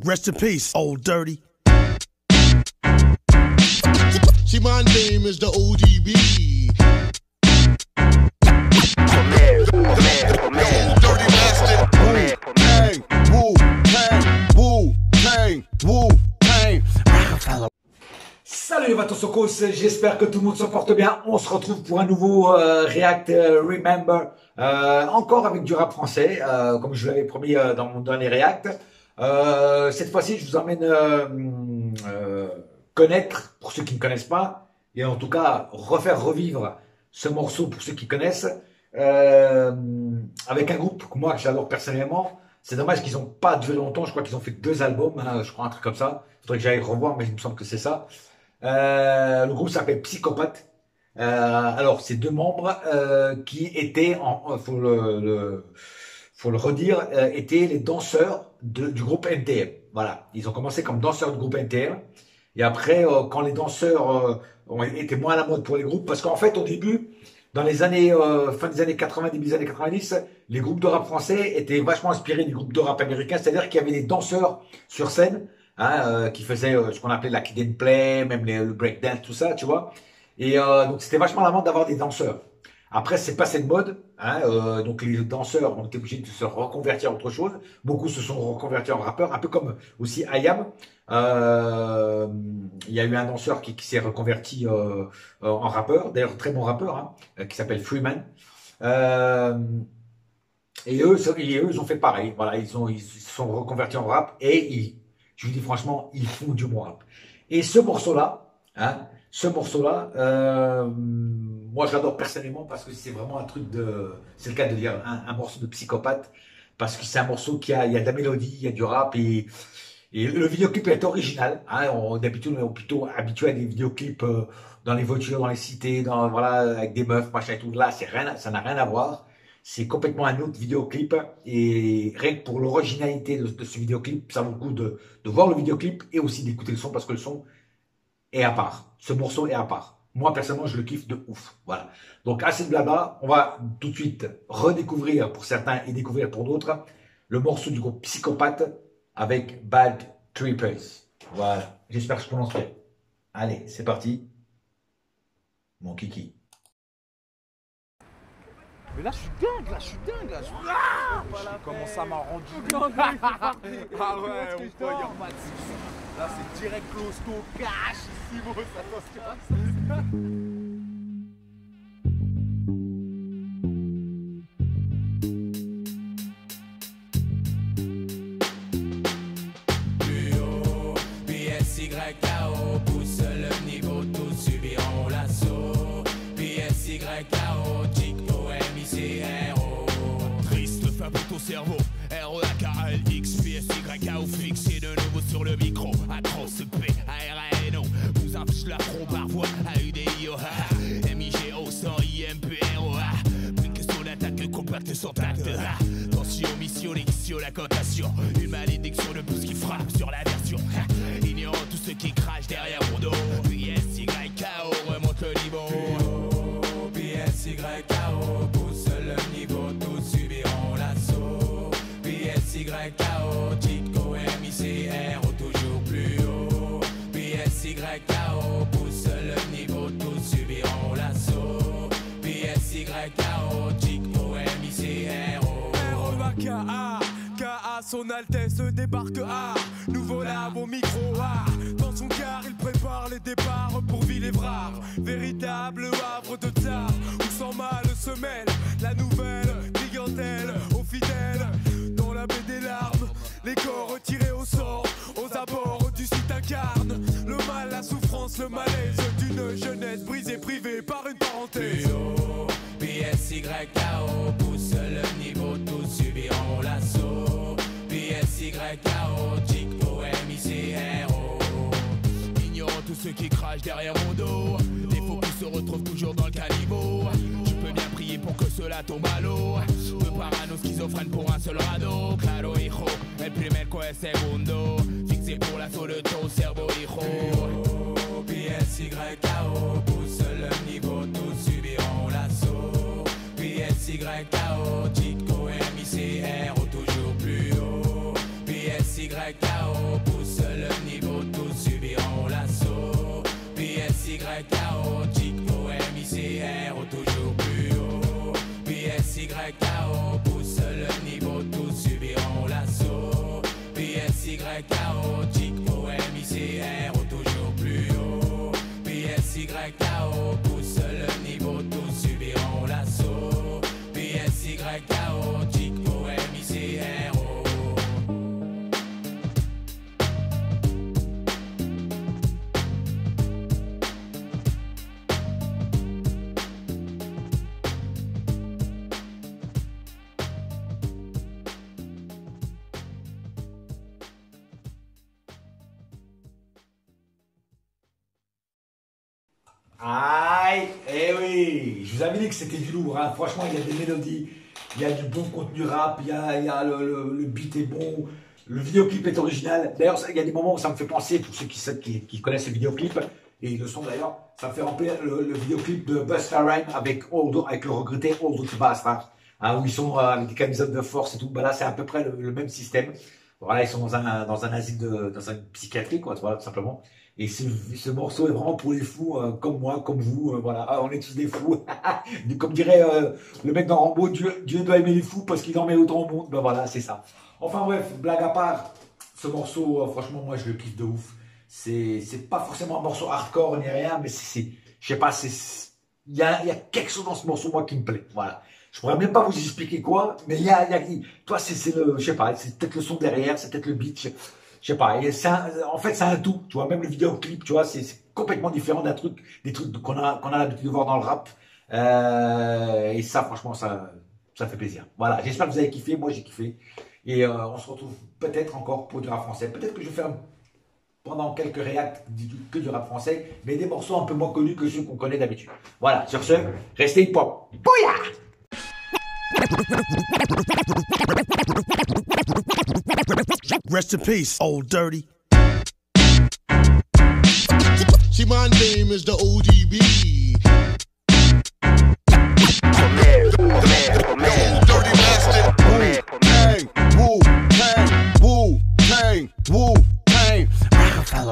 Rest in peace, old dirty. See, my name is the ODB. Dirty bastard. Wu-Tang, Wu-Tang, Wu-Tang, Wu-Tang. Salut les Vatosokos, j'espère que tout le monde se porte bien. On se retrouve pour un nouveau React Remember, encore avec du rap français, comme je vous l'avais promis dans mon dernier React. Cette fois-ci, je vous emmène connaître, pour ceux qui ne connaissent pas, et en tout cas refaire revivre ce morceau pour ceux qui connaissent, avec un groupe que moi que j'adore personnellement. C'est dommage qu'ils n'ont pas duré longtemps, je crois qu'ils ont fait 2 albums, hein, je crois un truc comme ça. Il faudrait que j'aille revoir, mais il me semble que c'est ça. Le groupe s'appelle Psychopathe. Alors, c'est 2 membres qui étaient, faut le redire, étaient les danseurs du groupe NTM. Voilà, ils ont commencé comme danseurs du groupe NTM. Et après, quand les danseurs ont été moins à la mode pour les groupes, parce qu'en fait, au début, dans les années fin des années 80, début des années 90, les groupes de rap français étaient vachement inspirés du groupe de rap américain, c'est-à-dire qu'il y avait des danseurs sur scène, hein, qui faisaient ce qu'on appelait la kid and play, même le breakdance, tout ça, tu vois. Et donc c'était vachement la mode d'avoir des danseurs. Après, c'est passé de mode, hein, donc les danseurs ont été obligés de se reconvertir à autre chose. Beaucoup se sont reconvertis en rappeurs, un peu comme aussi IAM. Il y a eu un danseur qui s'est reconverti en rappeur, d'ailleurs très bon rappeur, hein, qui s'appelle Freeman. Et eux, ils ont fait pareil. Voilà, ils se sont reconvertis en rap et je vous dis franchement, ils font du bon rap. Et ce morceau-là, hein, moi je l'adore personnellement parce que c'est vraiment un truc c'est le cas de dire un morceau de Psychopathe, parce que c'est un morceau il y a de la mélodie, il y a du rap et le vidéoclip est original. Hein, d'habitude on est plutôt habitué à des vidéoclips dans les voitures, dans les cités, voilà, avec des meufs, machin et tout. Là, ça n'a rien à voir. C'est complètement un autre vidéoclip et rien que pour l'originalité de ce vidéoclip, ça vaut le coup de voir le vidéoclip et aussi d'écouter le son parce que le son est à part. Ce morceau est à part. Moi, personnellement, je le kiffe de ouf. Voilà. Donc, assez de blabla. On va tout de suite redécouvrir pour certains et découvrir pour d'autres le morceau du groupe Psychopathe avec Bad Trippers. Voilà. J'espère que je prononce bien. Allez, c'est parti. Mon kiki. Mais là, je suis dingue, Ah, voilà, comment ça m'a rendu dingue. Ah ouais, on peut y remettre. Là, c'est direct closto, cash, ici, bon, ça PSYKO, pousse le niveau, tous subiront l'assaut. PSYKO, Chico, MICRO. Triste fin pour ton cerveau. REAKLX, PSYKO, fixé de nouveau sur le micro. Atroce P, ARANO, vous affiche la front par voix. AUDIO, MIGO, sans IMPRO. Plus que son attaque, compacte sans tact. Tension, mission, diction, la cotation. Une malédiction de tout ce qui frappe sur la version. Ignorant tout ce qui crache derrière mon dos. PSYKO, remonte le niveau. PSYKO, pousse le niveau, tous subiront l'assaut. PSYKO, Chico, MICRO, toujours plus haut. PSYKO, pousse le niveau, tous subiront l'assaut. PSYKO, Chico, MICRO. REAKA, KA, son Altesse débarque A. Nous voilà au micro A. Dans son car, il prépare les départs pour Villévrard. Véritable havre de tsar où sans mal se mêle la nouvelle clientèle aux fidèles. Dans la baie des larmes, les corps tirés au sort. Aux abords du site incarne le mal, la souffrance, le malaise d'une jeunesse brisée, privée par une parenthèse. PSYKO, pousse le niveau, tous subiront l'assaut. PSYKO, Chico, MICRO. Ignorant tout ce qui crache derrière mon dos. Les faux qui se retrouvent toujours dans le caniveau. Je peux bien prier pour que cela tombe à l'eau. Deux parano schizophrènes pour un seul radeau. Claro hijo, el primer co es segundo. Fixé pour l'assaut de ton cerveau hijo. PSYKO, pousse le niveau, tous subiront l'assaut. PSYKO, Chico, MICRO, toujours plus haut. PSYKO, pousse le niveau, tous subiront l'assaut. PSYKO, Chico, MICRO, toujours plus haut. PSYKO, pousse le niveau, tous subiront l'assaut. PSYKO, Chico, MICRO, toujours plus haut. PSYKO, pousse le niveau, tous subiront l'assaut. PSYKO, Chico, MICRO. Aïe, eh oui, je vous avais dit que c'était du lourd, hein. Franchement, il y a des mélodies, il y a du bon contenu rap, il y a le beat est bon, le vidéoclip est original. D'ailleurs, il y a des moments où ça me fait penser, pour ceux qui connaissent le vidéoclip, et le son d'ailleurs, ça me fait remplir le vidéoclip de Busta Rhymes avec le regretté Old Bastard, hein, où ils sont avec des camisoles de force et tout. Bah là, c'est à peu près le même système. Voilà, ils sont dans un asile dans une psychiatrie, quoi, voilà, tout simplement. Et ce morceau est vraiment pour les fous, comme moi, comme vous, voilà, on est tous des fous. Comme dirait le mec dans Rambo, Dieu doit aimer les fous parce qu'il en met autant au monde. Ben voilà, c'est ça. Enfin bref, blague à part, ce morceau, franchement, moi je le kiffe de ouf. C'est pas forcément un morceau hardcore ni rien, mais je sais pas, il y a quelque chose dans ce morceau, moi, qui me plaît. Voilà. Je pourrais même pas vous expliquer quoi, mais toi, c'est je sais pas, c'est peut-être le son derrière, c'est peut-être le beat. Je sais pas, en fait c'est un tout, tu vois, même le vidéoclip, tu vois, c'est complètement différent des trucs qu'on a l'habitude de voir dans le rap, et ça franchement ça fait plaisir. Voilà, j'espère que vous avez kiffé, moi j'ai kiffé, et on se retrouve peut-être encore pour du rap français, peut-être que je vais faire pendant quelques réacts que du rap français, mais des morceaux un peu moins connus que ceux qu'on connaît d'habitude. Voilà, sur ce, restez hip-hop. Bouya! Rest in peace, Old Dirty. See, my name is the ODB.